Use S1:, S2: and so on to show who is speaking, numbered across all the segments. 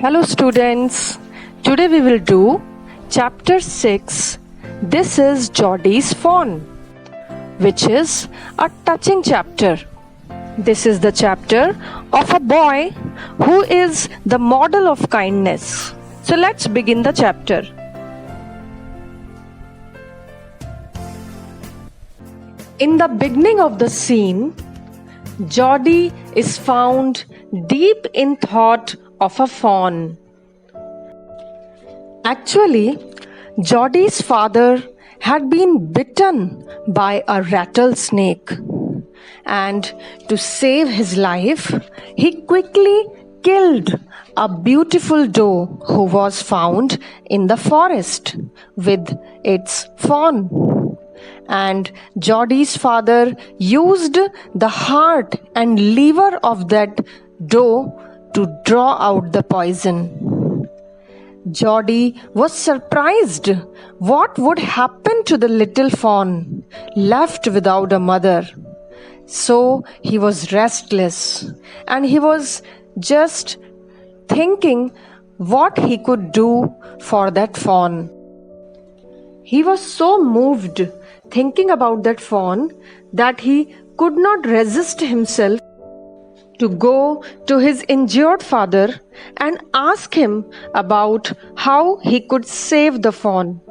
S1: Hello students, today we will do Chapter 6. This is JODY'S FAWN, which is a touching chapter. This is the chapter of a boy who is the model of kindness. So let's begin the chapter. In the beginning of the scene, Jody is found deep in thought of a fawn. Actually, Jody's father had been bitten by a rattlesnake, and to save his life, he quickly killed a beautiful doe who was found in the forest with its fawn. And Jody's father used the heart and liver of that doe to draw out the poison. Jody was surprised what would happen to the little fawn left without a mother. So he was restless and he was just thinking what he could do for that fawn. He was so moved thinking about that fawn that he could not resist himself to go to his injured father and ask him about how he could save the fawn.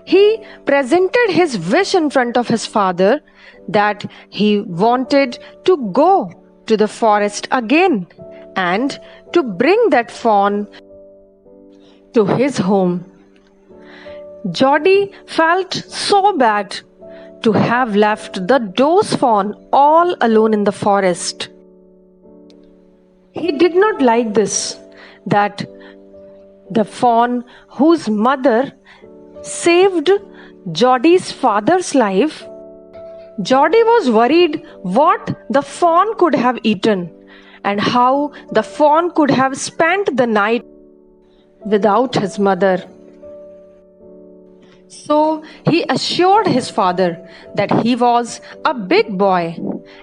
S1: He presented his wish in front of his father that he wanted to go to the forest again and to bring that fawn to his home. Jody felt so bad to have left the doe's fawn all alone in the forest. He did not like this, that the fawn whose mother saved Jody's father's life. Jody was worried what the fawn could have eaten and how the fawn could have spent the night without his mother. So he assured his father that he was a big boy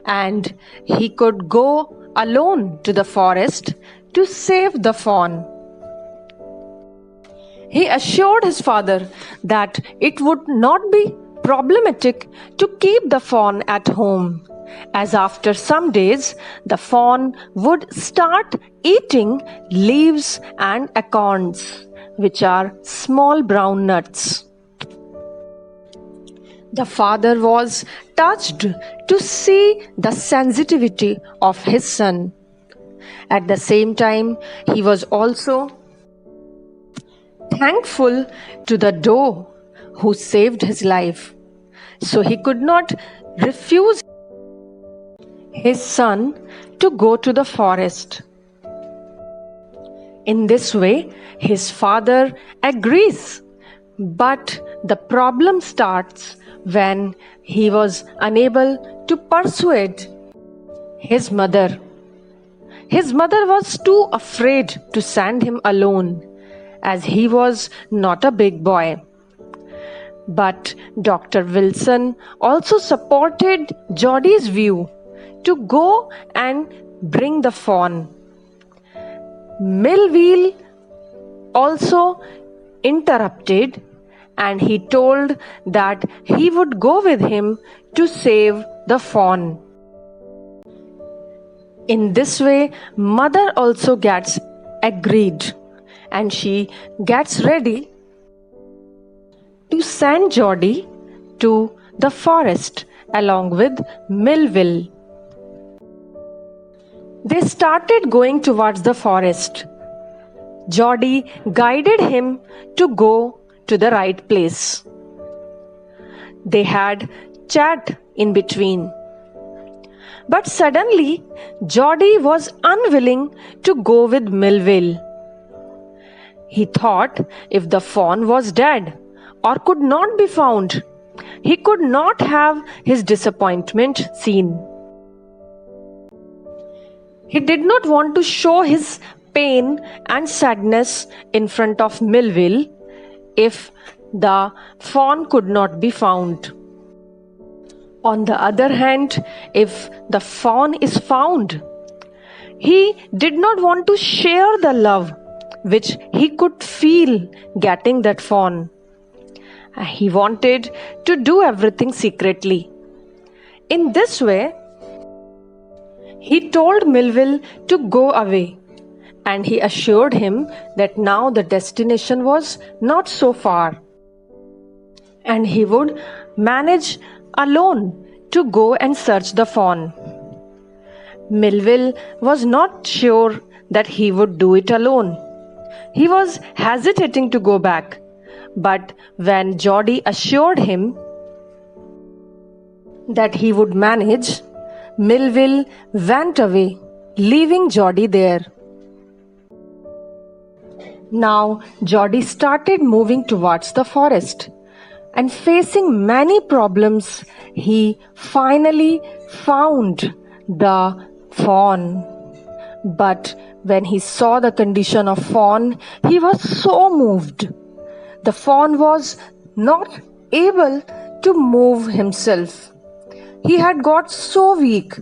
S1: and he could go alone to the forest to save the fawn. He assured his father that it would not be problematic to keep the fawn at home, as after some days the fawn would start eating leaves and acorns, which are small brown nuts. The father was touched to see the sensitivity of his son. At the same time, he was also thankful to the doe who saved his life. So he could not refuse his son to go to the forest. In this way, his father agrees, but the problem starts when he was unable to persuade his mother. His mother was too afraid to send him alone, as he was not a big boy. But Dr. Wilson also supported Jody's view to go and bring the fawn. Melville also interrupted, and he told that he would go with him to save the fawn. In this way, mother also gets agreed, and she gets ready to send Jody to the forest along with Melville. They started going towards the forest. Jody guided him to go to the right place. They had chat in between. But suddenly, Jody was unwilling to go with Melville. He thought if the fawn was dead or could not be found, he could not have his disappointment seen. He did not want to show his pain and sadness in front of Melville if the fawn could not be found. On the other hand, if the fawn is found, He did not want to share the love which he could feel getting that fawn. He wanted to do everything secretly. In this way, he told Melville to go away, and he assured him that now the destination was not so far, and he would manage alone to go and search the fawn. Melville was not sure that he would do it alone. He was hesitating to go back, but when Jody assured him that he would manage, Melville went away, leaving Jody there. Now Jody started moving towards the forest, and facing many problems, he finally found the fawn. But when he saw the condition of fawn, he was so moved. The fawn was not able to move himself. He had got so weak.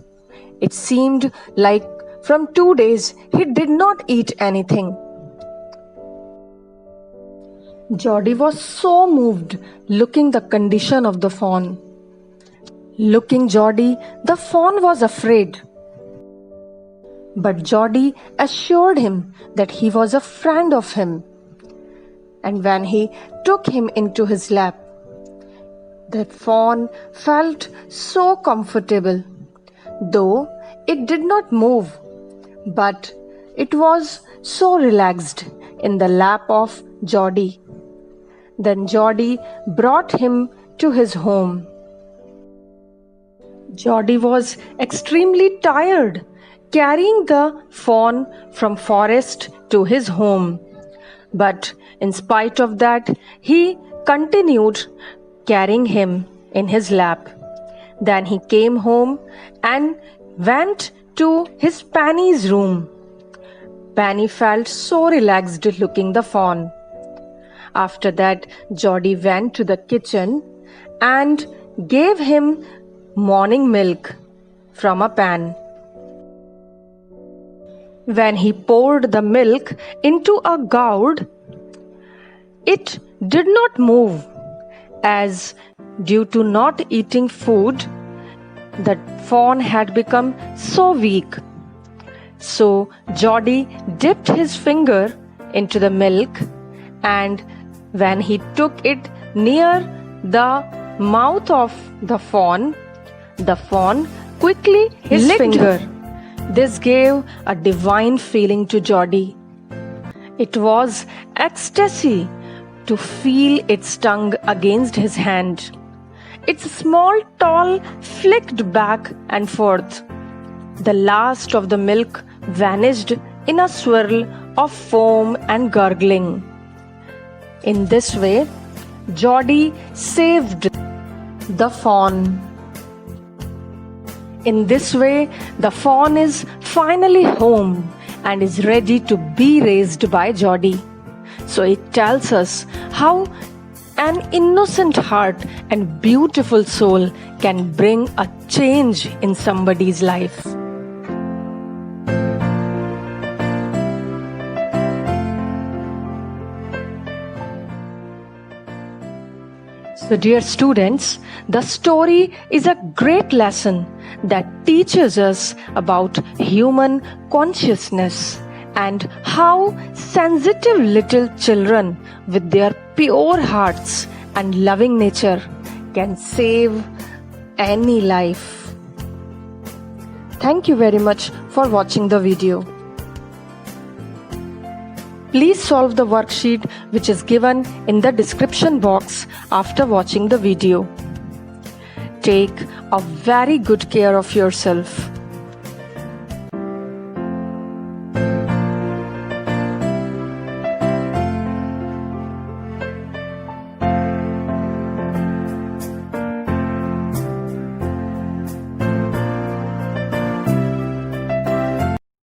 S1: It seemed like from 2 days he did not eat anything. Jody was so moved looking the condition of the fawn. Looking Jody, the fawn was afraid. But Jody assured him that he was a friend of him. And when he took him into his lap, the fawn felt so comfortable, though it did not move, but it was so relaxed in the lap of Jody. Then Jody brought him to his home. Jody was extremely tired carrying the fawn from forest to his home. But in spite of that, he continued carrying him in his lap. Then he came home and went to his Penny's room. Penny felt so relaxed looking the fawn. After that, Jody went to the kitchen and gave him morning milk from a pan. When he poured the milk into a gourd, it did not move, as due to not eating food, the fawn had become so weak. So Jody dipped his finger into the milk, and when he took it near the mouth of the fawn quickly his finger. This gave a divine feeling to Jody. It was ecstasy to feel its tongue against his hand. Its small tail flicked back and forth. The last of the milk vanished in a swirl of foam and gurgling. In this way, Jody saved the fawn. In this way, the fawn is finally home and is ready to be raised by Jody. So it tells us how an innocent heart and beautiful soul can bring a change in somebody's life. So dear students, the story is a great lesson that teaches us about human consciousness and how sensitive little children with their pure hearts and loving nature can save any life. Thank you very much for watching the video. Please solve the worksheet which is given in the description box after watching the video. Take a very good care of yourself.